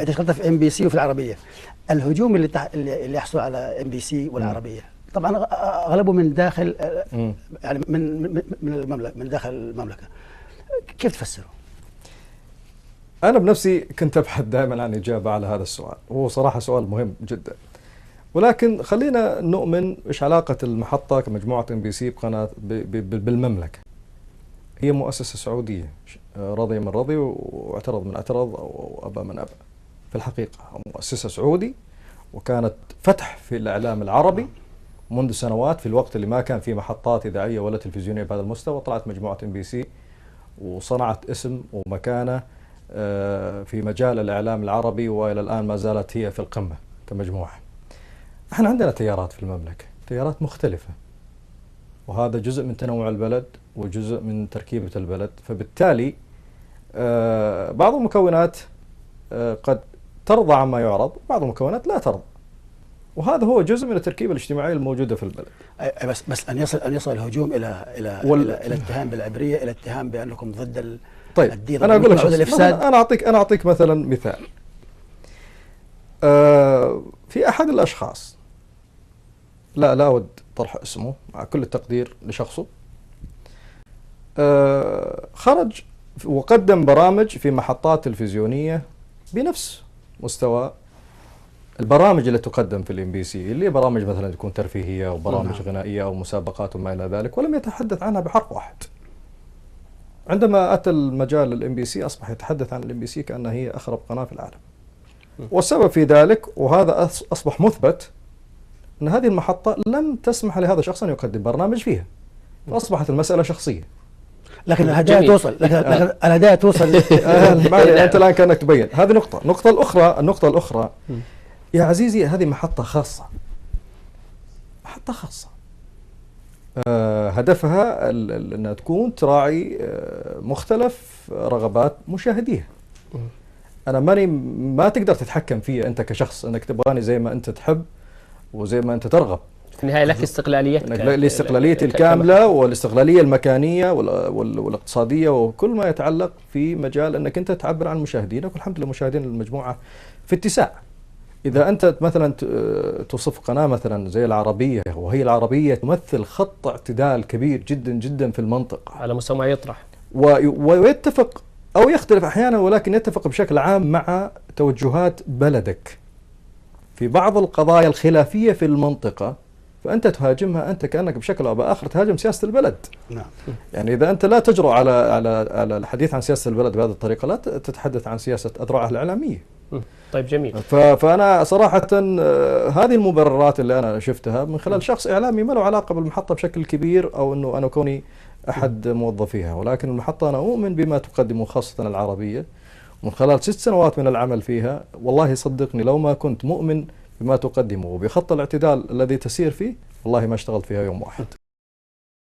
انت اشتغلت في ام بي سي وفي العربيه. الهجوم اللي يحصل على ام بي سي والعربيه طبعا اغلبه من داخل يعني من المملكه، من داخل المملكه. كيف تفسره؟ انا بنفسي كنت ابحث دائما عن اجابه على هذا السؤال، وهو صراحه سؤال مهم جدا. ولكن خلينا نؤمن ايش علاقه المحطه كمجموعه ام بي سي بقناه بالمملكه. هي مؤسسه سعوديه، رضي من رضي واعترض من اعترض او ابى من ابى. في الحقيقه مؤسسه سعودي، وكانت فتح في الاعلام العربي منذ سنوات، في الوقت اللي ما كان في محطات اذاعيه ولا تلفزيونيه بهذا المستوى. طلعت مجموعه ام بي سي وصنعت اسم ومكانه في مجال الاعلام العربي، والى الان ما زالت هي في القمه كمجموعه. احنا عندنا تيارات في المملكه، تيارات مختلفه، وهذا جزء من تنوع البلد وجزء من تركيبه البلد. فبالتالي بعض المكونات قد ترضى عما يعرض، بعض المكونات لا ترضى، وهذا هو جزء من التركيبه الاجتماعيه الموجوده في البلد. بس ان يصل الهجوم الى اتهام بالعبريه، الى اتهام بانكم ضد طيب الدين. انا اقول لك الافساد. انا اعطيك مثلا مثال. في احد الاشخاص، لا اود طرح اسمه مع كل التقدير لشخصه، خرج وقدم برامج في محطات تلفزيونيه بنفس مستوى البرامج اللي تقدم في الام بي سي، اللي برامج مثلا تكون ترفيهيه وبرامج غنائيه او مسابقات وما الى ذلك، ولم يتحدث عنها بحرف واحد. عندما اتى المجال الام بي سي اصبح يتحدث عن الام بي سي كانها هي اخرب قناه في العالم. والسبب في ذلك، وهذا اصبح مثبت، ان هذه المحطه لم تسمح لهذا الشخص ان يقدم برنامج فيها، فاصبحت المساله شخصيه. لكن الهدايا توصل، لكن الهدايا توصل. انت الان كانك تبين هذه نقطه. النقطه الاخرى يا عزيزي، هذه محطه خاصه، محطه خاصه، هدفها انها تكون تراعي مختلف رغبات مشاهديها. انا ما تقدر تتحكم فيا انت كشخص، انك تبغاني زي ما انت تحب وزي ما انت ترغب. في النهايه لك استقلاليتك، الاستقلاليه الكامله والاستقلاليه المكانيه والاقتصاديه وكل ما يتعلق في مجال انك انت تعبر عن مشاهدينك. والحمد لله مشاهدين المجموعه في اتساع. إذا أنت مثلا توصف قناة مثلا زي العربية، وهي العربية تمثل خط اعتدال كبير جدا جدا في المنطقة على مستوى ما يطرح، ويتفق أو يختلف أحيانا، ولكن يتفق بشكل عام مع توجهات بلدك في بعض القضايا الخلافية في المنطقة، فأنت تهاجمها، أنت كأنك بشكل أو بآخر تهاجم سياسة البلد. نعم. يعني إذا أنت لا تجرؤ على الحديث عن سياسة البلد بهذه الطريقة، لا تتحدث عن سياسة أذرعها الإعلامية. طيب جميل. فأنا صراحة هذه المبررات اللي أنا شفتها من خلال شخص إعلامي ما له علاقة بالمحطة بشكل كبير، أو أنه أنا كوني أحد موظفيها، ولكن المحطة أنا أؤمن بما تقدمه خاصة العربية، ومن خلال 6 سنوات من العمل فيها والله صدقني لو ما كنت مؤمن بما تقدمه وبخط الاعتدال الذي تسير فيه والله ما اشتغلت فيها يوم واحد.